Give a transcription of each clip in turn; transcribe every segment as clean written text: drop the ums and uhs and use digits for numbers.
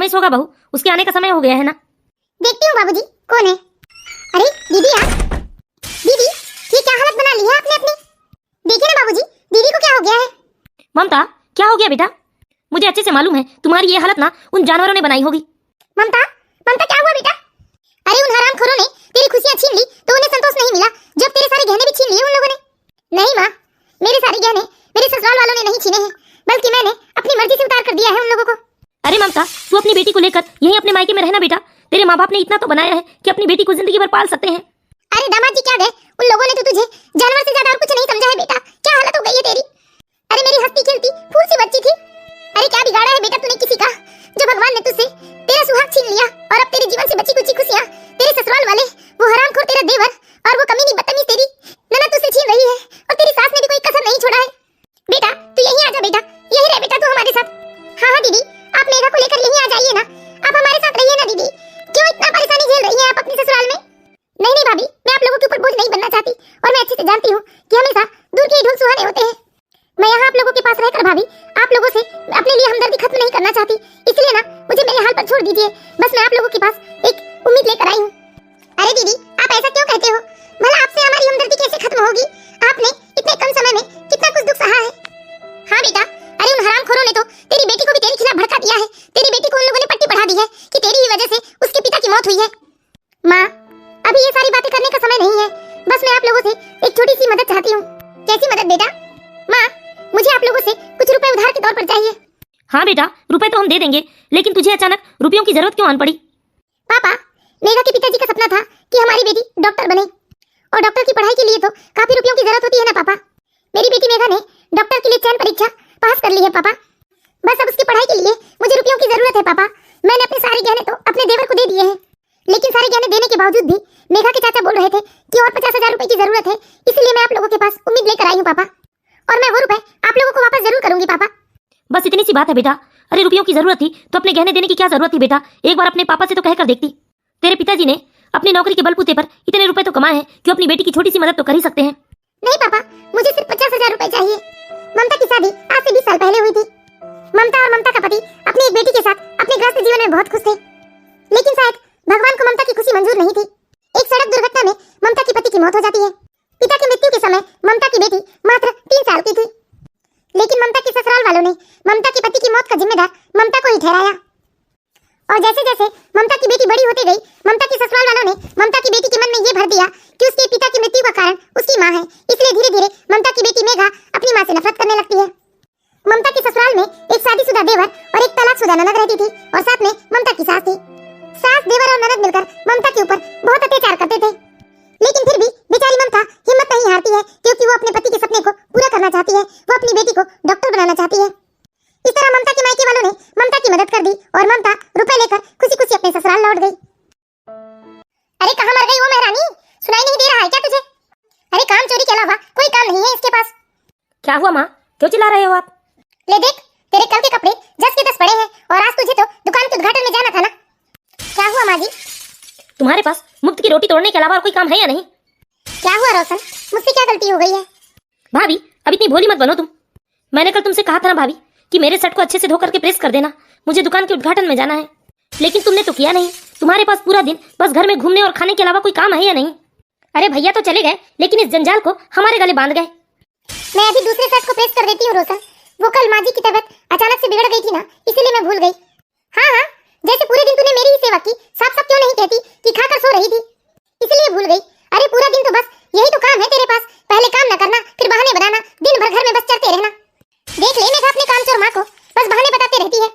रमेश होगा बहू, उसके आने का समय हो गया है ना। देखती हूँ बाबूजी कौन है। अरे दीदी आप, दीदी ये क्या हालत बना ली है आपने अपनी। देखिए ना बाबूजी, दीदी को क्या हो गया है। ममता क्या हो गया बेटा? मुझे अच्छे से मालूम है तुम्हारी ये हालत ना उन जानवरों ने बनाई होगी। ममता, ममता क्या हुआ बेटा। अरे उन हरामखोरों ने तेरी खुशियां छीन ली तो उन्हें संतोष नहीं मिला, जब तेरे सारे गहने भी छीन लिए उन लोगों ने। नहीं माँ, मेरे सारे गहने मेरे ससुराल वालों ने नहीं छीने हैं, बल्कि मैंने अपनी मर्जी से उतार कर दिया है उन लोगों को। अरे ममता, तू अपनी बेटी को लेकर यहीं अपने मायके में रहना बेटा। तेरे माँ बाप ने इतना तो बनाया है कि अपनी बेटी को जिंदगी भर पाल सकते हैं। अरे दामाद जी क्या गए, उन लोगों ने तो तुझे जानवर से ज्यादा और कुछ नहीं समझा है बेटा। क्या हालत हो गई है तेरी। अरे मेरी हंसती खेलती फूल सी बच्ची थी। अरे क्या बिगाड़ा है बेटा तूने किसी का, जो भगवान ने तुझसे तेरा सुहाग छीन लिया और अब तेरे जीवन से बची कुछ खुशियां तेरे ससुराल वाले, वो हरामखोर तेरा देवर और वो कमीनी बदतमीज तेरी ननद तुझसे छीन रही है। और तेरी सास ने भी कोई कसर नहीं छोड़ा है। बेटा तू यहीं आ जा बेटा, यहीं रह बेटा तू हमारे साथ। हाँ हाँ दीदी, आप मेघा को लेकर यहीं आ जाइए ना, आप हमारे साथ रहिए ना दीदी। क्यों इतना परेशानी झेल रही हैं आप अपने ससुराल में। नहीं नहीं भाभी, मैं आप लोगों के ऊपर बोझ नहीं बनना चाहती और मैं अच्छे से जानती हूँ कि हमेशा दूर के ढोल सुहाने होते हैं। मैं यहाँ आप लोगों के पास रहकर भाभी आप लोगों से अपने लिए हमदर्दी खत्म नहीं करना चाहती, इसलिए ना मुझे मेरे हाल पर छोड़ दीजिए। बस मैं आप लोगों के पास एक उम्मीद लेकर आई हूँ। अरे दीदी आप ऐसा क्यों कहते हो, भला आपसे हमारी हमदर्दी कैसे खत्म होगी। आपने इतने कम समय में कितना कुछ दुख सहा है। हाँ बेटा, अरे उन हरामखोरों ने तो तेरी बेटी को भी तेरे खिलाफ भड़का दिया है। तेरी बेटी को उन लोगों ने पट्टी पढ़ा दी है कि तेरी ही वजह से उसके पिता की मौत हुई है। माँ अभी ये सारी बातें करने का समय नहीं है, बस मैं आप लोगों से एक छोटी सी मदद चाहती हूँ। कैसी मदद बेटा। माँ मुझे आप लोगों से कुछ रुपए उधार के तौर पर चाहिए। हाँ बेटा, रुपए तो हम दे देंगे, लेकिन तुझे अचानक रुपयों की जरूरत क्यों आन पड़ी? पापा, मेघा के पिताजी का सपना था कि हमारी बेटी डॉक्टर बने, और डॉक्टर की पढ़ाई के लिए तो काफी रुपयों की जरूरत होती है ना पापा। मेरी बेटी मेघा ने डॉक्टर के लिए चयन परीक्षा पास कर ली है पापा। बस अब उसकी पढ़ाई के लिए मुझे रुपयों की जरूरत है पापा। मैंने अपने सारे गहने तो अपने देवर को दे दिए हैं, लेकिन सारे गहने देने के बावजूद भी मेघा के चाचा बोल रहे थे कि और 50,000 रुपए की जरूरत है, इसलिए मैं आप लोगों के पास उम्मीद लेकर आई हूँ पापा। और मैं वो रुपए आप लोगों को वापस जरूर करूंगी पापा। बस इतनी सी बात है बेटा। अरे रुपयों की जरूरत थी तो अपने गहने देने की क्या जरूरत थी बेटा? एक बार अपने पापा से तो कहकर देखती। तेरे पिताजी ने अपनी नौकरी के बलबूते पर इतने रुपए तो कमाए हैं कि अपनी बेटी की छोटी सी मदद तो कर ही सकते हैं। नहीं पापा, मुझे सिर्फ 50,000 रुपए चाहिए। ममता की शादी आज से 20 साल पहले हुई थी। ममता और ममता का पति अपनी एक बेटी के साथ अपने गृहस्थ जीवन में बहुत खुश थे, लेकिन शायद भगवान को ममता की खुशी मंजूर नहीं थी। एक सड़क दुर्घटना में ममता के पति की मौत हो जाती है। पिता की मृत्यु के समय ममता की बेटी मात्र 3 साल की थी, लेकिन ममता के ससुराल वालों ने ममता के पति की मौत का जिम्मेदार ममता को ही ठहराया। और जैसे जैसे ममता की बेटी बड़ी होती गई, ममता के ससुराल वालों ने ममता की बेटी के मन में ये भर दिया कि उसके पिता की मृत्यु का कारण उसकी माँ है, इसलिए धीरे धीरे ममता की बेटी मेघा अपनी माँ से नफरत करने लगती है। ममता के ससुराल में एक शादीशुदा देवर और एक तलाकशुदा ननद रहती थी, और साथ में ममता की सास थी। सास, देवर और ननद मिलकर ममता के ऊपर बहुत अत्याचार करते थे, लेकिन फिर भी बेचारी ममता हिम्मत नहीं हारती है, क्योंकि वो अपने पति के सपने को पूरा करना चाहती है। वो अपनी बेटी को डॉक्टर बनाना चाहती है। इस तरह ममता के मायके वालों ने ममता की मदद कर दी और ममता रुपए लेकर खुशी खुशी अपने ससुराल लौट गई। अरे कहाँ मर गई वो महारानी, सुनाई नहीं दे रहा है क्या तुझे? अरे काम चोरी के अलावा कोई काम नहीं है इसके पास। क्या हुआ माँ, क्यों चिल्ला रहे हो आप? ले देख, तेरे कल के कपड़े 10 के 10 पड़े हैं, और आज तुझे तो दुकान के उद्घाटन में जाना था ना। क्या हुआ माँ जी? तुम्हारे पास मुफ्त की रोटी तोड़ने के अलावा और कोई काम है या नहीं? क्या हुआ रोशन, मुझसे क्या गलती हो गई है? भाभी अब इतनी भोली मत बनो तुम। मैंने कल तुमसे कहा था ना भाभी कि मेरे शर्ट को अच्छे से धो करके प्रेस कर देना, मुझे दुकान के उद्घाटन में जाना है, लेकिन तुमने तो किया नहीं। तुम्हारे पास पूरा दिन बस घर में घूमने और खाने के अलावा कोई काम है या नहीं? अरे भैया तो चले गए, लेकिन इस जंजाल को हमारे गले बांध गए। मैं अभी दूसरे शर्ट को प्रेस कर देती हूँ रोशन। वो कल माँ जी की तबीयत अचानक से बिगड़ गई थी ना, इसीलिए मैं भूल गई। हाँ हाँ, जैसे पूरे दिन तूने मेरी ही सेवा की, साफ साफ क्यों नहीं कहती कि खाकर सो रही थी, इसलिए भूल गई। अरे पूरा दिन तो बस यही तो काम है तेरे पास, पहले काम न करना फिर बहाने बनाना, दिन भर घर में बस चलते रहना। देख ले मेघा अपने कामचोर माँ को बस बहाने बताते रहती है,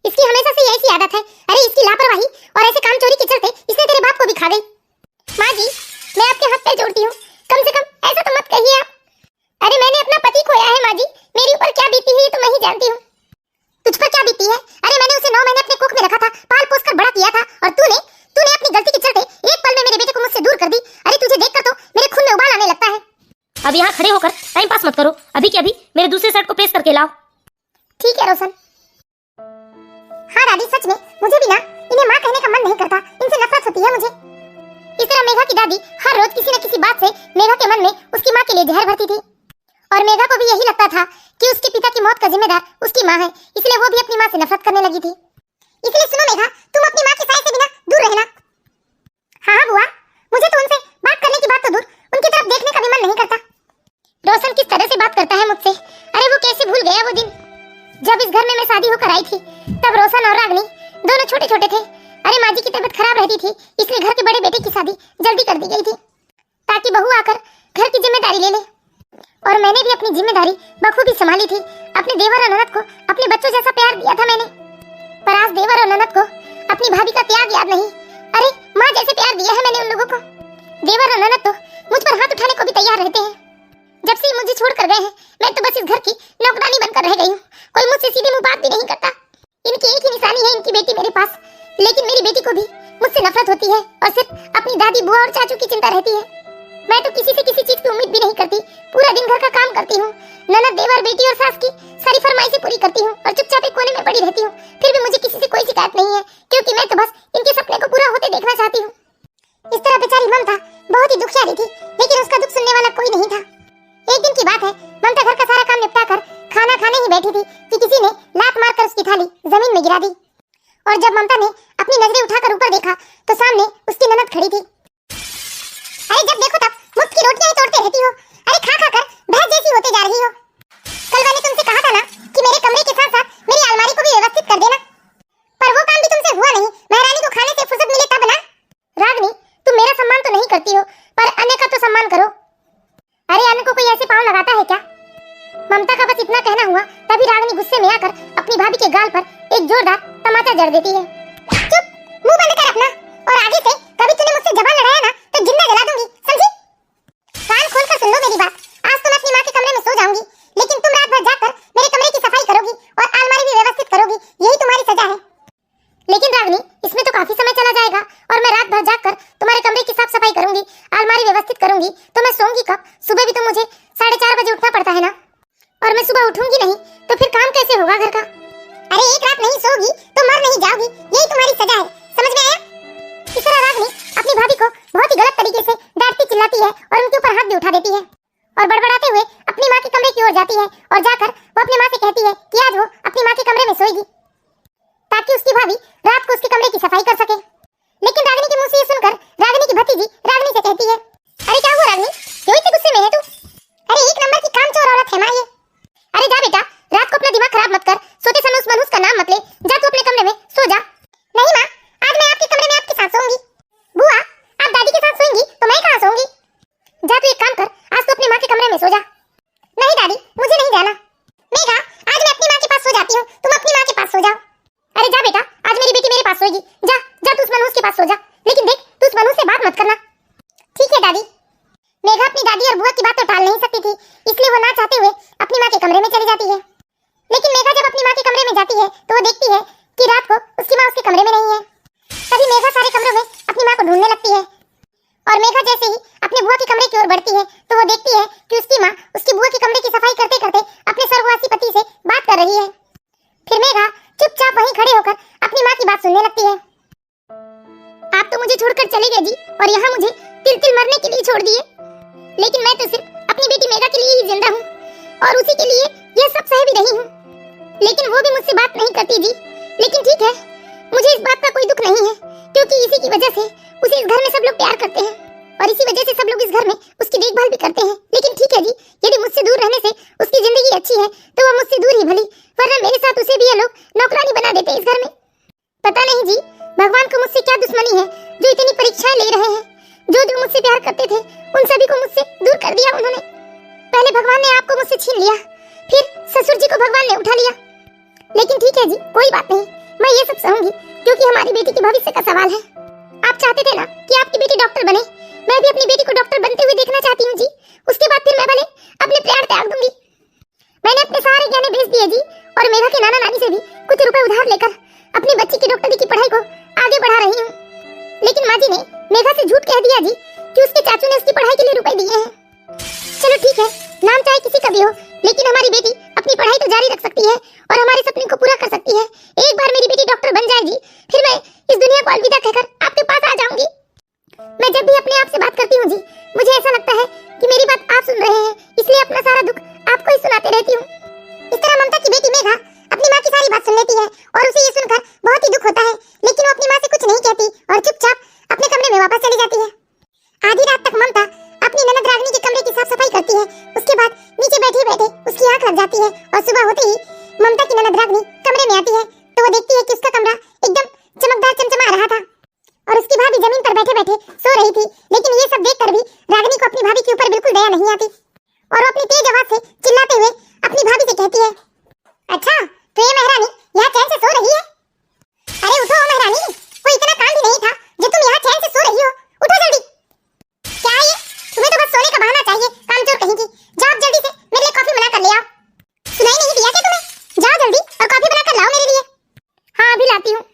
इसकी हमेशा से ऐसी आदत है। अरे इसकी लापरवाही और ऐसे काम चोरी के चलते इसने तेरे बाप को भी खा गई। माँ जी मैं आपके हाथ पैर जोड़ती हूँ, कम से कम ऐसा तो मत कहिए आप। अरे मैंने अपना पति खोया है माँ जी, मेरे ऊपर क्या बीती है ये तो मैं ही जानती हूँ। तुझ पर क्या बीती है? अरे मैंने उसे 9 महीने अपने कोख में रखा था, पाल पोस कर बड़ा किया था, और तूने अपनी गलती के चलते एक पल में मेरे बेटे को मुझसे दूर कर दी। अरे तुझे देखकर तो मेरे खून में उबाल आने लगता है। अब यहाँ खड़े होकर टाइम पास मत करो, अभी के अभी मेरे दूसरे शर्ट को प्रेस करके लाओ। ठीक है रोशन। हाँ दादी सच में मुझे भी ना इन्हें माँ कहने का मन नहीं करता, इनसे नफरत होती है मुझे। इस तरह मेघा की दादी हर रोज किसी न किसी बात से मेघा के मन में उसकी माँ के लिए जहर भरती थी, और मेघा को भी यही लगता था कि उसके पिता की मौत का जिम्मेदार उसकी माँ है, इसलिए वो भी अपनी माँ से नफरत करने लगी थी। इस इसलिए सुनो मेघा, तुम अपनी माँ के साय से बिना दूर रहना। हाँ हाँ बुआ, मुझे तो उनसे बात करने की बात तो दूर, उनकी तरफ देखने का भी मन नहीं करता। रोशन किस तरह से बात करता है मुझसे, अरे वो कैसे भूल गया वो दिन जब इस घर में मैं शादी होकर आई थी। तब रोशन और रागनी दोनों छोटे छोटे थे। अरे माँ जी की तबीयत खराब रहती थी, इसलिए घर के बड़े बेटे की शादी जल्दी कर दी गई थी ताकि बहू आकर घर की जिम्मेदारी ले ले। और मैंने भी अपनी जिम्मेदारी बखूबी संभाली थी। अपने देवर और ननद को अपने बच्चों जैसा प्यार दिया था मैंने, पर आज देवर और ननद को अपनी भाभी का त्याग याद नहीं। अरे माँ जैसे प्यार दिया है मैंने उन लोगों को। देवर और ननद तो मुझ पर हाथ उठाने को भी तैयार रहते हैं। जब से मुझे छोड़ कर गए हैं, मैं तो बस इस घर की नौकरानी बनकर रह गई हूँ। कोई मुझसे सीधे मुंह बात भी नहीं करता। इनकी एक ही निशानी है, इनकी बेटी मेरे पास, लेकिन मेरी बेटी को भी मुझसे नफरत होती है और सिर्फ अपनी दादी बुआ और चाचू की चिंता रहती है। मैं तो किसी से किसी चीज की उम्मीद भी नहीं करती, पूरा दिन घर का काम करती हूँ। ननद, देवर, बेटी और सास की सारी फरमाइशें पूरी करती हूँ और चुपचाप एक कोने में पड़ी रहती हूँ। फिर भी मुझे किसी से कोई शिकायत नहीं है, क्योंकि मैं तो बस इनके सपने को पूरा होते देखना चाहती हूँ। इस तरह बेचारी ममता बहुत ही दुखियारी थी, लेकिन उसका दुख सुनने वाला कोई नहीं था। एक दिन की बात है, ममता घर का सारा काम निपटा कर खाना खाने ही बैठी थी कि किसी ने लात मारकर उसकी थाली जमीन में गिरा दी। और जब ममता ने अपनी नजरें उठाकर ऊपर देखा तो सामने उसकी ननद खड़ी थी। अरे जब देखो तब मुफ्त की रोटियां ही तोड़ते रहती हो। अरे खा खा कर भैंस जैसी होते जा रही हो। कल मैंने तुमसे कहा था ना कि मेरे कमरे के साथ साथ मेरी अलमारी को भी व्यवस्थित कर देना, पर वो काम भी तुमसे हुआ नहीं। महारानी को खाने से फुर्सत मिले तब ना। रागनी, तुम मेरा सम्मान तो नहीं करती हो, पर अन्य का तो सम्मान करो। अरे अन्य को कोई ऐसे पाँव लगाता है क्या? ममता का बस इतना कहना हुआ, तभी रागनी गुस्से में आकर अपनी भाभी के गाल पर एक जोरदार तमाचा जड़ देती है। चुप, मुंह बंद कर अपना, और आगे से कभी तूने मुझसे जबान लड़ाया ना तो जिंदा जला दूंगी, समझी? कान खोलकर सुन लो मेरी बात। आज तो मैं अपनी माँ के कमरे में सो जाऊंगी, लेकिन तुम रात भर जाकर मेरे कमरे की सफाई करोगी और अलमारी भी व्यवस्थित करोगी, यही तुम्हारी सजा है। लेकिन रागनी, इसमें तो काफी समय चला जाएगा और मैं रात भर जाकर तुम्हारे कमरे की साफ सफाई करूंगी, अलमारी व्यवस्थित करूंगी, तो मैं सोऊंगी कब? सुबह भी तो मुझे 4:30 बजे उठना पड़ता है ना, और मैं सुबह उठूंगी नहीं तो फिर काम कैसे होगा घर का? अरे एक रात नहीं सोगी तो मर नहीं जाओगी, यही तुम्हारी सजा है, समझ में आया? इस तरह रागनी अपनी भाभी को बहुत ही गलत तरीके से डांटती चिल्लाती है और उनके ऊपर हाथ भी उठा देती है और बड़बड़ाते हुए अपनी माँ के कमरे की ओर जाती है और जाकर वो अपनी माँ से कहती है कि आज वो अपनी माँ के कमरे में सोएगी ताकि उसकी भाभी रात को उसके कमरे की सफाई कर सके। लेकिन रागनी के मुंह से ये सुनकर रागनी की भतीजी रागनी से कहती है, अरे क्या हुआ रागनी, क्यों इतने गुस्से में है तू? अरे एक नंबर की कामचोर औरत है माँ ये। अरे जा बेटा, रात को अपना दिमाग खराब मत कर, सोते समय उस मनहूस का नाम मत ले, जा तू अपने कमरे में सो जा। नहीं माँ, आज मैं आपके कमरे में आपके साथ सोऊंगी। बुआ, आप दादी के साथ सोएंगी तो मैं कहाँ सोऊंगी? जा तू एक काम कर, आज तू अपनी माँ के कमरे में सो जा। नहीं दादी, मुझे नहीं जाना। मेघा, आज मैं अपनी माँ के पास सो जाती हूँ, तुम अपनी माँ के पास सो जाओ। अरे जा बेटा, आज मेरी बेटी मेरे पास सोएगी, जा जा तू उस मनहूस के पास सो जा, लेकिन देख तू उस मनहूस से बात मत करना। ठीक है दादी। मेघा अपनी दादी और बुआ की बात तो टाल नहीं सकती थी, इसलिए वो ना चाहते हुए अपनी माँ के कमरे में चली जाती है। लेकिन मेघा जब अपनी माँ के कमरे में जाती है तो वो देखती है कि रात को उसकी माँ उसके कमरे में नहीं है। तभी मेघा सारे कमरों में अपनी माँ को ढूंढने लगती है और मेघा जैसे ही अपने बुआ के कमरे की ओर बढ़ती है तो वो देखती है कि उसकी माँ उसकी बुआ के कमरे की सफाई करते करते अपने स्वर्गवासी पति से बात कर रही है। फिर मेघा चुपचाप वहीं खड़े होकर अपनी माँ की बात सुनने लगती है। आप तो मुझे छोड़कर चले गए जी, और यहाँ मुझे तिल तिल मरने के लिए छोड़ दिए, लेकिन मैं तो सिर्फ अपनी बेटी मेघा के लिए ही जिंदा हूँ और उसी के लिए यह सब सह भी रही हूँ। लेकिन वो भी मुझसे बात नहीं करती जी। लेकिन ठीक है, मुझे इस बात का कोई दुख नहीं है, क्योंकि इसी की वजह से उसे इस घर में सब लोग प्यार करते हैं और इसी वजह से सब लोग इस घर में उसकी देखभाल भी करते हैं। लेकिन ठीक है जी, यदि मुझसे दूर रहने से उसकी जिंदगी अच्छी है तो वो मुझसे दूर ही भली, वरना मेरे साथ उसे भी ये लोग नौकरानी बना देते इस घर में। पता नहीं जी, भगवान को मुझसे क्या दुश्मनी है जो इतनी परीक्षाएं ले रहे हैं। जो जो मुझसे प्यार करते थे उन सभी को मुझसे दूर कर दिया उन्होंने। पहले भगवान ने आपको मुझसे छीन लिया, फिर ससुर जी को भगवान ने उठा लिया। लेकिन ठीक है जी, कोई बात नहीं, मैं ये सब सहूंगी, क्योंकि हमारी बेटी के भविष्य का सवाल है। आप चाहते थे ना कि आपकी बेटी डॉक्टर बने, मैं भी अपनी बेटी को डॉक्टर बनते हुए देखना चाहती हूँ जी। उसके बाद फिर मैं भले अपने प्यार त्याग दूंगी। मैंने अपने सारे गहने बेच दिए जी, और मेघा के नाना नानी से भी कुछ रुपए उधार लेकर अपनी बच्ची की डॉक्टरी की पढ़ाई को आगे बढ़ा रही हूँ। लेकिन माँ जी ने मेघा से झूठ कह दिया जी कि उसके चाचू ने उसकी पढ़ाई के लिए रुपए दिए हैं। चलो ठीक है, नाम चाहे किसी का भी हो, लेकिन हमारी बेटी अपनी पढ़ाई तो जारी रख सकती है और हमारे सपने को पूरा कर सकती है। एक बार मेरी बेटी डॉक्टर बन जाएगी, फिर मैं इस दुनिया को अलविदा कहकर आपके पास आ जाऊंगी। मैं जब भी अपने आप से बात करती हूँ जी, मुझे ऐसा लगता है कि मेरी बात आप सुन रहे हैं, इसलिए अपना सारा दुख आपको ही सुनाते रहती हूँ। इस तरह ममता की बेटी मेघा अपनी माँ की सारी बात सुन लेती है और उसे ये सुनकर बहुत ही दुख होता है, लेकिन वो अपनी माँ से कुछ नहीं कहती और चुपचाप अपने कमरे में वापस चली जाती है। आधी रात तक ममता अपनी ननद रागिनी के कमरे की साफ सफाई करती है। उसके बाद नीचे बैठे बैठे उसकी आंख लग जाती है और सुबह होते ही ममता की ननद रागिनी कमरे में आती है तो वो देखती है कि उसका कमरा एकदम चमकदार चमचमा रहा था और उसकी भाभी जमीन पर बैठे बैठे सो रही थी। लेकिन ये सब देखकर भी रागिनी को अपनी भाभी के ऊपर बिल्कुल दया नहीं आती और वो अपनी तेज आवाज से चिल्लाते हुए अपनी भाभी से कहती है, अच्छा तो ये महारानी यहाँ चैन से सो रही है? अरे उठो महारानी, कोई इतना काम भी नहीं था जो तुम यहाँ चैन से सो रही हो, उठो जल्दी। क्या ये, तुम्हें तो बस सोने का बहाना चाहिए, कामचोर कहीं की। जाओ जल्दी से मेरे लिए कॉफी बना कर ले आओ। सुनाई नहीं दिया क्या तुम्हें? जाओ जल्दी और कॉफी बना कर लाओ मेरे लिए। हाँ अभी लाती हूँ।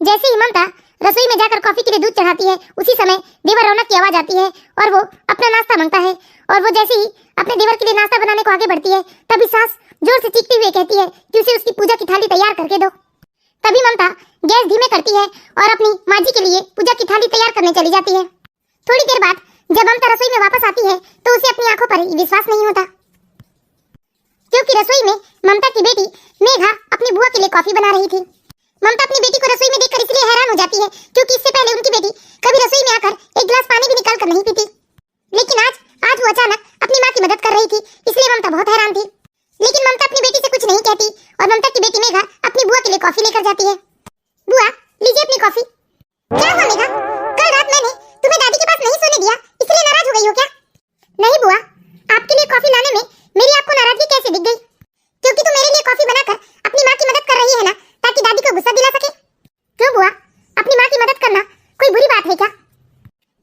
जैसे ही ममता रसोई में जाकर कॉफी के लिए दूध चढ़ाती है उसी समय देवर रौनक की आवाज आती है और वो अपना नाश्ता मांगता है और वो जैसे ही अपने देवर के लिए नाश्ता बनाने को आगे बढ़ती है तभी सास जोर से चीखते हुए कहती है कि उसे उसकी पूजा की थाली तैयार करके दो। तभी ममता गैस धीमे करती है और अपनी माँ जी के लिए पूजा की थाली तैयार करने चली जाती है। थोड़ी देर बाद जब ममता रसोई में वापस आती है तो उसे अपनी आंखों पर विश्वास नहीं होता, क्योंकि रसोई में ममता की बेटी मेघा अपनी बुआ के लिए कॉफी बना रही थी। ममता अपनी बेटी को रसोई में देखकर इसलिए हैरान हो जाती है क्योंकि इससे पहले उनकी बेटी कभी रसोई में आकर एक गिलास पानी भी निकाल कर नहीं पीती, लेकिन आज वो अचानक अपनी माँ की मदद कर रही थी, इसलिए ममता बहुत हैरान थी। लेकिन ममता अपनी बेटी से कुछ नहीं कहती और ममता की बेटी मेघा अपनी बुआ के लिए कॉफी लेकर जाती है। बुआ लीजिए अपनी कॉफी। क्या हुआ मेघा, कल रात मैंने तुम्हें दादी के पास नहीं सोने दिया इसलिए नाराज हो गई हो क्या? नहीं बुआ, आपके लिए कॉफी लाने में मेरी आपको नाराजगी कैसे दिख गई? क्योंकि तुम मेरे लिए कॉफी बनाकर अपनी माँ की मदद कर रही है ना, ताकि दादी को गुस्सा दिला सके। क्यों बुआ, अपनी माँ की मदद करना कोई बुरी बात है क्या?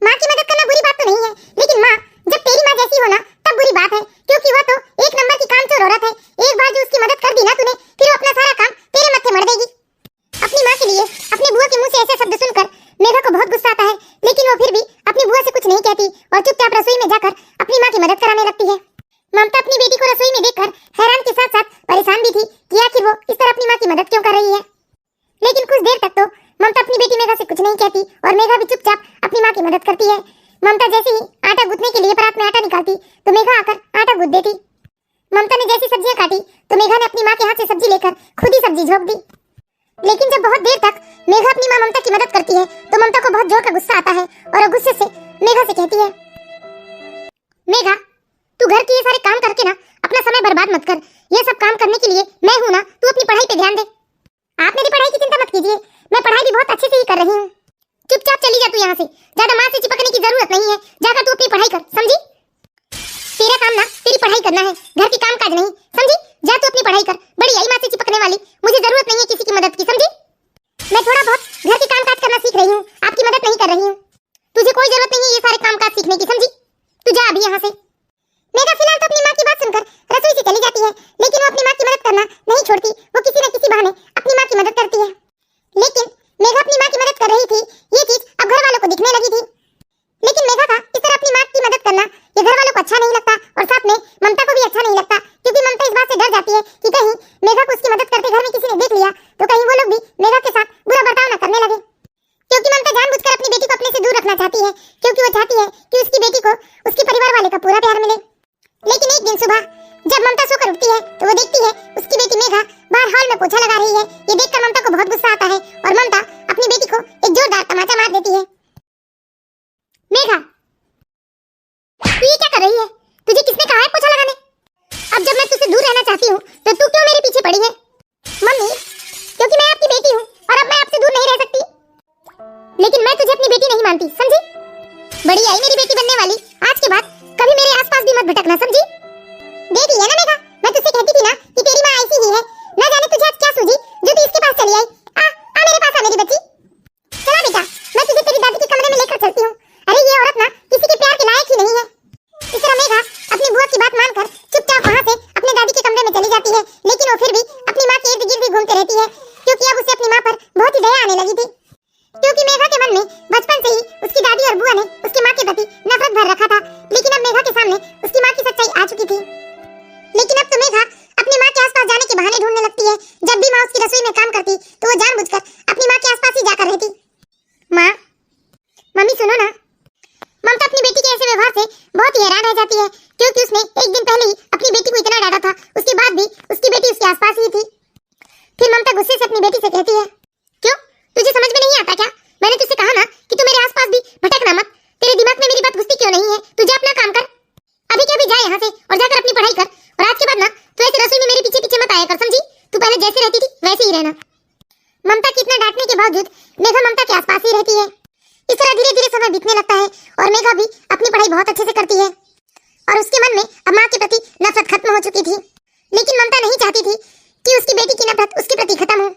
माँ की मदद करना बुरी बात तो नहीं है, लेकिन माँ जब तेरी माँ जैसी हो ना तब बुरी बात है, क्योंकि वह तो एक नंबर की कामचोर औरत है। एक बार जो उसकी मदद कर दी ना तूने, फिर वो अपना सारा काम तेरे मत्थे मर देगी। अपनी माँ के लिए अपनी बुआ के मुंह से ऐसे शब्द सुनकर मेघा को बहुत गुस्सा आता है, लेकिन वो फिर भी अपनी बुआ से कुछ नहीं कहती और चुपचाप रसोई में जाकर अपनी माँ की मदद कराने लगती है। ममता अपनी बेटी को रसोई में देखकर हैरान के साथ साथ परेशान भी थी कि आखिर वो इस तरह अपनी माँ की मदद क्यों कर रही है। लेकिन कुछ देर तक तो ममता अपनी बेटी मेघा से कुछ नहीं कहती और मेघा भी चुपचाप अपनी माँ की मदद करती है। ममता जैसे ही आटा गूंथने के लिए परात में आटा निकालती तो मेघा आकर आटा गूंथ देती। ममता ने जैसी सब्जियां काटी तो मेघा ने अपनी माँ के हाथ से सब्जी लेकर खुद ही सब्जी झोंक दी। लेकिन जब बहुत देर तक मेघा अपनी माँ ममता की मदद करती है तो ममता को बहुत जोर का गुस्सा आता है और वो गुस्से से मेघा से कहती है, मेघा तू घर के ये सारे काम करके ना अपना समय बर्बाद मत कर। ये सब काम करने के लिए मैं हूँ ना, तू अपनी पढ़ाई पे ध्यान दे। आप मेरी पढ़ाई की चिंता मत कीजिए, मैं पढ़ाई भी बहुत अच्छे से ही कर रही हूँ। चुपचाप चली जा तू यहाँ से, ज्यादा माँ से चिपकने की जरूरत नहीं है। जाकर तू अपनी पढ़ाई कर, समझी? तेरा काम ना तेरी पढ़ाई करना है, घर की काम काज नहीं, समझी? जा तू अपनी पढ़ाई कर, बड़ी आई माँ से चिपकने वाली। मुझे जरूरत नहीं है किसी की मदद की, समझी? मैं थोड़ा बहुत घर के काम काज करना सीख रही हूँ, आपकी मदद नहीं कर रही हूँ। तुझे कोई जरूरत नहीं है ये सारे काम काज सीखने की, समझी? तू जा अभी यहाँ से। मेघा फिलहाल तो अपनी माँ की बात सुनकर रसोई से चली जाती है, लेकिन वो अपनी माँ की मदद करना नहीं छोड़ती। वो किसी न किसी बहाने अपनी माँ की मदद करती है। लेकिन मेघा अपनी माँ की मदद कर रही थी, ये चीज अब घर वालों को दिखने लगी थी। लेकिन मेघा का इस तरह अपनी माँ की मदद करना ये घर वालों को अच्छा नहीं लगता और साथ में ममता को भी अच्छा नहीं लगता, क्योंकि ममता इस बात से डर जाती है कि कहीं मेघा को उसकी मदद करते घर में किसी ने देख लिया तो कहीं वो लोग भी मेघा के साथ बुरा बर्ताव न करने लगे। क्योंकि ममता जानबूझकर अपनी बेटी को अपने से दूर रखना चाहती है, क्योंकि वो चाहती है कि उसकी बेटी को उसके परिवार वाले का पूरा प्यार मिले। लेकिन एक दिन सुबह जब ममता सोकर उठती है तो वो देखती है उसकी बेटी मेघा बाहर हॉल में पोछा लगा रही है। ये देखकर ममता को बहुत गुस्सा आता है और ममता अपनी बेटी को एक जोरदार तमाचा मार देती है। मेघा तू ये क्या कर रही है? तुझे किसने कहा है पोछा लगाने? अब जब मैं तुझसे दूर रहना चाहती हूँ तो तू क्यों मेरे पीछे पड़ी है? मम्मी क्योंकि मैं आपकी बेटी हूँ और अब मैं आपसे दूर नहीं रह सकती। लेकिन मैं तुझे अपनी बेटी नहीं मानती, समझी? बड़ी आई मेरी बेटी बनने वाली, आज के बाद कभी मेरे आसपास भी मत भटकना, समझी? देखी है ना मेघा, मैं तुझसे कहती थी ना कि तेरी माँ ऐसी ही है। ना जाने तुझे आज क्या सूझी जो तू इसके पास चली आई। आ मेरे पास आ मेरी बच्ची। चला बेटा, मैं तुझे तेरी दादी के कमरे में लेकर चलती हूँ। अरे ये औरत ना किसी के प्यार के लायक ही नहीं है। इस तरह मेघा अपनी बुआ की बात मानकर चुपचाप वहाँ से अपने दादी के कमरे में चली जाती है, लेकिन वो फिर भी अपनी माँ के इर्द गिर्द ही घूमती रहती है, क्योंकि अब उसे अपनी माँ पर बहुत ही दया आने लगी थी। क्योंकि मेघा के मन में बचपन से ही उसकी दादी और बुआ ने उसकी माँ के प्रति नफरत भर रखा था, लेकिन अब मेघा के सामने उसकी माँ की सच्चाई आ चुकी थी। लेकिन अब तो मेघा अपनी माँ के आसपास जाने के बहाने ढूंढने लगती है। जब भी माँ उसकी रसोई में काम करती तो वो जानबूझकर अपनी माँ के आसपास ही जाकर रहती। माँ, मम्मी सुनो ना। ममता अपनी बेटी के ऐसे व्यवहार से बहुत ही हैरान रह जाती है, क्योंकि उसने एक दिन पहले ही अपनी बेटी को इतना डांटा था, उसके बाद भी उसकी बेटी उसके आसपास ही थी। फिर ममता गुस्से से अपनी बेटी से कहती है, क्यों तुझे समझ में नहीं आता क्या? मैंने तुझसे कहा ना कि तू मेरे आसपास भी भटकना मत। तेरे दिमाग में मेरी बात घुसती क्यों नहीं है? तुझे अपना काम कर, अभी के अभी जा यहाँ से और जाकर अपनी पढ़ाई कर। और आज के बाद ना तू ऐसे रसोई में मेरे पीछे पीछे मत आया कर, समझी? तू पहले जैसे रहती थी वैसे ही रहना। ममता की इतना डांटने के बावजूद मेघा ममता के आसपास ही रहती है। इस तरह धीरे धीरे समय बीतने लगता है और मेघा भी अपनी पढ़ाई बहुत अच्छे से करती है और उसके मन में अब माँ के प्रति नफरत खत्म हो चुकी थी। लेकिन ममता नहीं चाहती थी कि उसकी बेटी की नफरत उसके प्रति खत्म हो,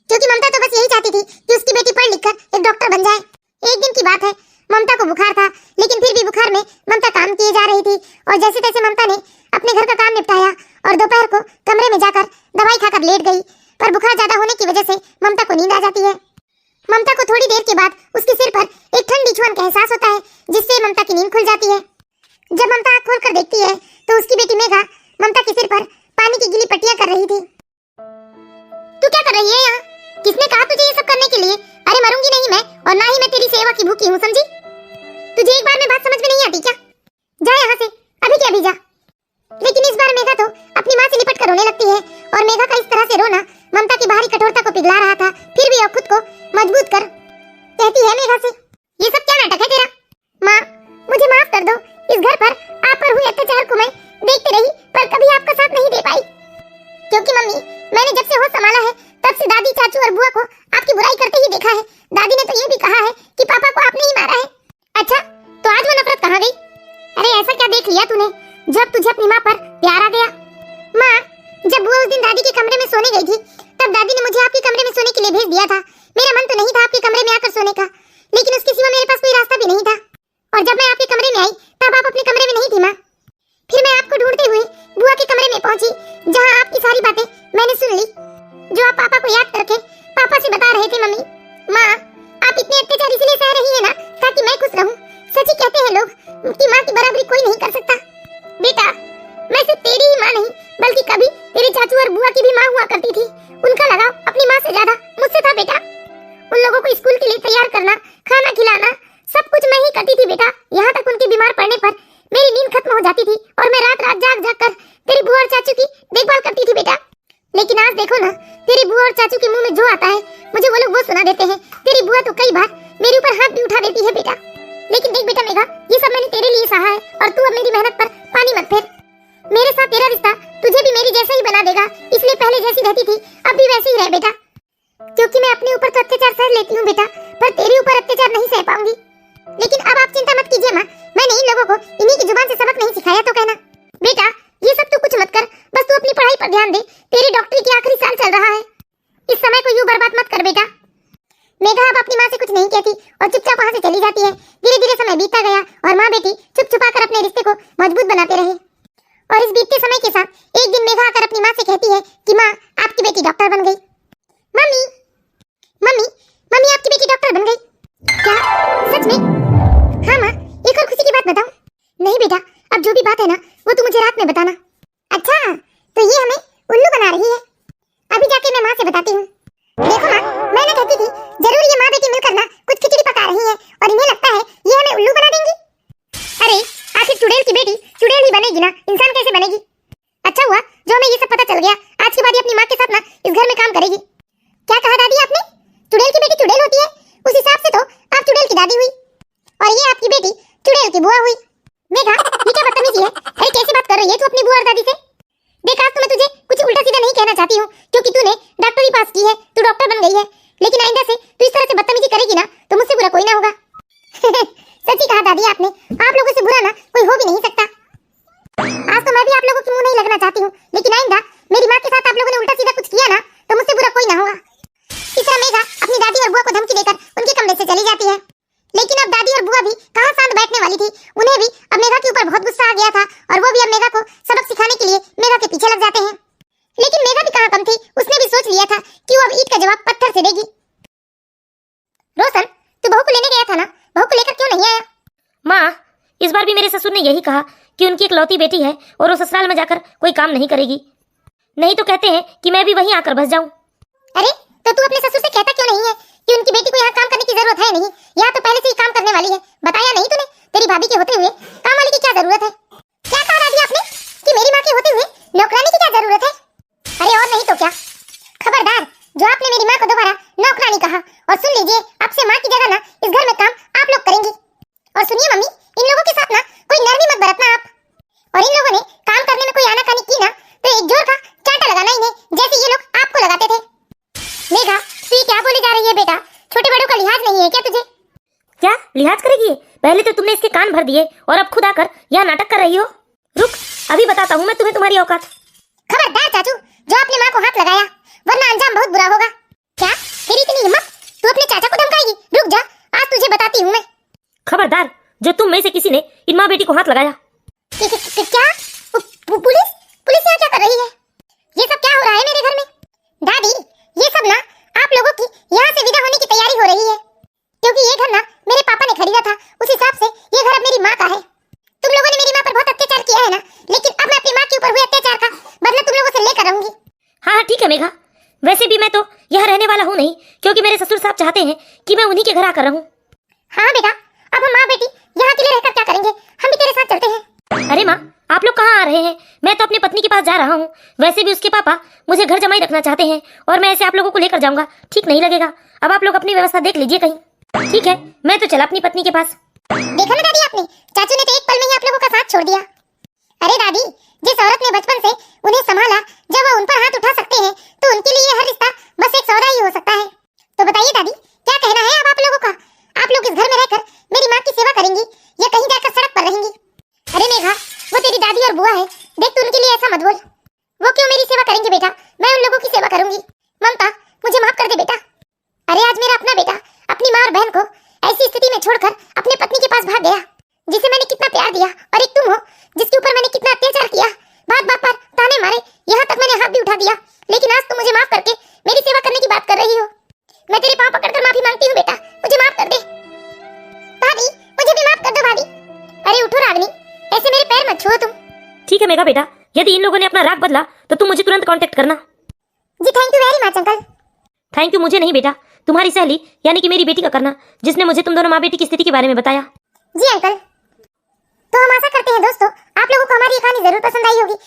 क्योंकि ममता तो बस यही चाहती थी कि उसकी बेटी पढ़ लिख कर एक डॉक्टर बन जाए। एक दिन की बात है, ममता को बुखार था, लेकिन फिर भी बुखार में ममता काम किए जा रही थी और जैसे तैसे ममता ने अपने घर का काम निपटाया और दोपहर को कमरे में जाकर दवाई खाकर लेट गई। पर बुखार ज्यादा होने की वजह से ममता को नींद आ जाती है। ममता को थोड़ी देर के बाद उसके सिर पर एक ठंडी छुअन का एहसास होता है, जिससे ममता की नींद खुल जाती है। जब ममता आँख खोलकर देखती है तो उसकी बेटी मेघा ममता के सिर पर पानी की गीली पट्टियां कर रही थी। तू क्या कर रही है यहाँ? किसने कहा तुझे ये सब करने के लिए? अरे मरूंगी नहीं मैं, और ना ही मैं तेरी सेवा की भूखी हूँ, समझी? तुझे एक बार में बात समझ में नहीं आती क्या? जा यहाँ से, अभी के अभी जा। लेकिन इस बार मेघा तो अपनी माँ से लिपट कर रोने लगती है और मेघा का इस तरह से रोना ममता की बाहरी कठोरता को पिघला रहा था। फिर भी वह खुद को मजबूत कर कहती है मेघा से, ये सब क्या नाटक है तेरा? माँ मुझे माफ कर दो, इस घर पर आप पर हुए अत्याचार को मैं देखती रही पर कभी आपका साथ नहीं दे पाई, क्योंकि मम्मी मैंने जब से होश संभाला है तब से दादी, चाचू और बुआ को आपकी बुराई करते ही देखा है। दादी ने तो ये भी कहा है कि पापा को आपने ही मारा है। अच्छा तो आज वो नफरत कहाँ गई? अरे ऐसा क्या देख लिया तूने जब तुझे अपनी माँ पर प्यार आ गया? माँ जब बुआ उस दिन दादी के कमरे में सोने गई थी तब दादी ने मुझे आपके कमरे में सोने के लिए भेज दिया था। मेरा मन तो नहीं था आपके कमरे में आकर सोने का, लेकिन उसके सिवा मेरे पास कोई रास्ता भी नहीं था। और जब मैं आपके कमरे में आई तब आप अपने कमरे में नहीं थी माँ। फिर मैं आपको ढूंढते हुए बुआ के कमरे में पहुंची, जहाँ आपकी सारी बातें मैंने सुन ली जो आप पापा को याद करके पापा से बता रहे थे। मम्मी माँ आप इतने अत्याचार इसलिए सह रही है ना ताकि मैं खुश रहूं। सच ही कहते हैं लोग कि माँ की बराबरी कोई नहीं कर सकता। बेटा मैं सिर्फ तेरी ही माँ नहीं बल्कि कभी तेरे चाचू और बुआ की भी माँ हुआ करती थी। उनका लगाव अपनी माँ से ज्यादा मुझसे था बेटा। उन लोगों को स्कूल के लिए तैयार करना, खाना खिलाना सब कुछ मैं ही करती थी बेटा। यहाँ तक उनके बीमार पड़ने पर मेरी नींद खत्म हो जाती थी और मैं रात रात जाग जाग कर तेरी बुआ और चाचू की देखभाल करती थी बेटा। लेकिन आज देखो ना, तेरी बुआ और चाचू के मुंह में जो आता है मुझे वो लोग वो सुना देते हैं। तेरी बुआ तो कई बार मेरे ऊपर हाथ भी उठा देती है बेटा। लेकिन देख बेटा मेघा, ये सब मैंने तेरे लिए सहा है और तू अब मेरी मेहनत पर पानी मत फेर। मेरे साथ तेरा रिश्ता तुझे भी मेरी जैसा ही बना देगा, इसलिए पहले जैसी रहती थी अब भी वैसी ही रह बेटा। क्योंकि मैं अपने ऊपर तो अत्याचार सह लेती हूँ बेटा, पर तेरे ऊपर अत्याचार नहीं सह पाऊंगी। लेकिन अब आप चिंता मत कीजिए माँ, मैंने इन लोगों को इन्हीं की जुबान से सबक नहीं सिखाया तो कहना। बेटा ये सब तू कुछ मत कर, बस तू अपनी पढ़ाई पर ध्यान दे। तेरी डॉक्टरी की आखिरी साल चल रहा है, इस समय को यूं बर्बाद मत कर बेटा। मेघा अब अपनी माँ से कुछ नहीं कहती और चुपचाप वहाँ से चली जाती है। धीरे धीरे समय बीतता गया और माँ बेटी चुप छुपा कर अपने रिश्ते को मजबूत बनाते रहे। और इस बीतते समय के साथ एक दिन मेघा आकर अपनी माँ से कहती है कि माँ आपकी बेटी डॉक्टर बन गई। मम्मी मम्मी मम्मी आपकी बेटी डॉक्टर बन गई क्या? सच में? हाँ माँ, एक और खुशी की बात बताऊं? नहीं बेटा, अब जो भी बात है ना वो तू मुझे रात में बताना। अच्छा तो ये हमें उल्लू बना रही है, अभी जाके मैं माँ से बताती हूँ। देखो माँ, मैं ना कहती थी जरूर ये माँ बेटी मिलकर ना कुछ खिचड़ी पका रही है और इन्हें लगता है ये हमें उल्लू बना देंगी। अरे आखिर चुड़ैल की बेटी चुड़ैल ही बनेगी ना, इंसान कैसे बनेगी? अच्छा हुआ जो हमें ये सब पता चल गया। आज के बाद ये अपनी माँ के साथ ना इस घर में काम करेगी। क्या कहा दादी आपने? चुड़ैल की बेटी चुड़ैल होती है? उस हिसाब से तो आप चुड़ैल की दादी हुई और ये आपकी बेटी चुड़ैल की बुआ हुई। मेघा ये क्या बदतमीजी है? अरे कैसे बात कर रही है तू अपनी बुआ और दादी से? देख आज तो मैं तुझे कुछ उल्टा सीधा नहीं कहना चाहती हूँ, क्योंकि तूने डॉक्टरी पास की है, तू डॉक्टर बन गई है। लेकिन आइंदा से तू इस तरह से बदतमीजी करेगी ना तो मुझसे बुरा कोई ना होगा। सच्ची कहा दादी आपने, आप लोगों से बुरा ना कोई हो भी नहीं सकता। आज तो मैं भी आप लोगों की मुंह नहीं लगना चाहती हूँ, लेकिन आइंदा मेरी माँ के साथ आप लोगों ने उल्टा सीधा कुछ किया ना तो मुझसे बुरा कोई ना होगा। इस तरह मेघा अपनी दादी और बुआ को धमकी देकर उनके कमरे से चली जाती है। लेकिन अब दादी और बुआ भी कहाँ शांत बैठने वाली थी, उन्हें भी अब मेघा के ऊपर बहुत गुस्सा आ गया था और वो भी अब मेघा को सबक सिखाने के लिए मेघा के पीछे लग जाते हैं। लेकिन मेघा भी कहाँ कम थी, उसने भी सोच लिया था कि वो अब ईंट का जवाब पत्थर से देगी। रोशन तू बहू को लेने गया था ना, बहू को लेकर क्यों नहीं आया? माँ इस बार भी मेरे ससुर ने यही कहा कि उनकी इकलौती बेटी है और वो ससुराल में जाकर कोई काम नहीं करेगी, नहीं तो कहते हैं कि मैं भी वहीं आकर बस जाऊं। अरे तो तू अपने ससुर से कहता क्यों नहीं है कि उनकी बेटी को यहाँ काम करने की जरूरत है नहीं? यहाँ तो पहले से ही काम करने वाली है, बताया नहीं तूने? तेरी भाभी के होते हुए काम वाली की क्या जरूरत है? क्या कहा दादी आपने कि मेरी माँ के होते हुए नौकरानी की क्या जरूरत है? अरे और नहीं तो क्या, खबरदार, जो आपने मेरी माँ को दोबारा नौकरानी कहा, और सुन लीजिए, अब से माँ की जगह ना इस घर में काम आप लोग करेंगी। और सुनिए मम्मी, इन लोगों के साथ ना कोई नरमी मत बरतना आप। और इन लोगों ने काम करने में कोई आनाकानी की ना तो एक जोर का चांटा लगाना इन्हें, जैसे ये लोग आपको लगाते थे। मेघा, तू क्या बोले जा रही है बेटा? छोटे बड़ों का लिहाज नहीं है क्या तुझे? क्या लिहाज करेगी? पहले तो तुमने इसके कान भर दिए और अब खुद आकर यहाँ नाटक कर रही हो। रुक, अभी बताता हूँ मैं तुम्हें तुम्हारी औकात। खबरदार चाचू, जो आपने माँ को हाथ लगाया, वरना अंजाम बहुत बुरा होगा। क्या तेरी इतनी हिम्मत? तू अपने चाचा को धमकाएगी? रुक जा, आज तुझे बताती हूँ मैं। खबरदार, जो तुम में से किसी ने इन माँ बेटी को हाथ लगाया। क्या? पुलिस? पुलिस यहाँ क्या कर रही है? ये सब क्या हो रहा है मेरे घर में? दादी, ये सब ना आप लोगों की यहाँ से विदा होने की तैयारी हो रही है, क्योंकि ये घर ना मेरे पापा ने खरीदा था। उस हिसाब से ये घर अब मेरी माँ का है। तुम लोगों ने मेरी माँ पर बहुत अत्याचार किया है ना, लेकिन अब मैं अपनी माँ के ऊपर हुए अत्याचार का बदला तुम लोगों से लेकर रहूंगी। हाँ ठीक है मेघा, वैसे भी मैं तो यहाँ रहने वाला हूँ नहीं, क्योंकि मेरे ससुर साहब चाहते हैं कि मैं उन्हीं के घर आकर रहूँ। हाँ बेटा, अब हम माँ बेटी यहाँ अकेले रहकर क्या करेंगे? हम भी तेरे साथ चलते हैं। अरे माँ, आप लोग कहाँ आ रहे हैं? मैं तो अपनी पत्नी के पास जा रहा हूँ। वैसे भी उसके पापा मुझे घर जमाई रखना चाहते हैं और मैं ऐसे आप लोगों को लेकर जाऊंगा, ठीक नहीं लगेगा। अब आप लोग अपनी व्यवस्था देख लीजिए कहीं। ठीक है, मैं तो चला अपनी पत्नी के पास। देखा ना दादी आपने, चाचू ने तो एक पल में ही आप लोगों का साथ छोड़ दिया। अरे दादी, जिस औरत ने बचपन से उन्हें संभाला, जब वह उन पर हाथ उठा सकते हैं तो उनके लिए हर रिश्ता बस एक सौदा ही हो सकता है। तो बताइए दादी, क्या कहना है अब आप लोगों का? आप लोग इस घर में रहकर मेरी माँ की सेवा करेंगी या कहीं जाकर सड़क पर रहेंगी? अरे मेघा, वो तेरी दादी और बुआ है, देख तू उनके लिए ऐसा मत बोल। वो क्यों मेरी सेवा करेंगे बेटा? मैं उन लोगों की सेवा करूंगी। ममता, मुझे माफ कर दे बेटा। अरे आज मेरा अपना बेटा अपनी माँ और बहन को ऐसी स्थिति में छोड़कर अपने पत्नी के पास भाग गया, जिसे मैंने कितना प्यार दिया, और एक तुम हो जिसके ऊपर मैंने कितना अत्याचार किया, बात बात पर ताने मारे, यहाँ तक मैंने हाथ भी उठा दिया, लेकिन आज तुम मुझे माफ करके मेरी सेवा करने की बात कर रही हो। मैं तेरे पाँव पकड़कर माफी मांगती हूँ बेटा, मुझे माफ कर दे। भाभी, मुझे भी माफ कर दो भाभी। अरे उठो रागनी, ऐसे मेरे पैर मत छुओ तुम। ठीक है मेघा बेटा, यदि इन लोगों ने अपना राग बदला तो तुम मुझे तुरंत कांटेक्ट करना। जी thank you very much uncle. Thank you मुझे नहीं बेटा, तुम्हारी सहेली यानी कि मेरी बेटी का करना, जिसने मुझे तुम दोनों माँ बेटी की स्थिति के बारे में बताया। जी अंकल। तो हम आशा करते हैं दोस्तों, आप लोगों को हमारी ये कहानी जरूर पसंद आई होगी।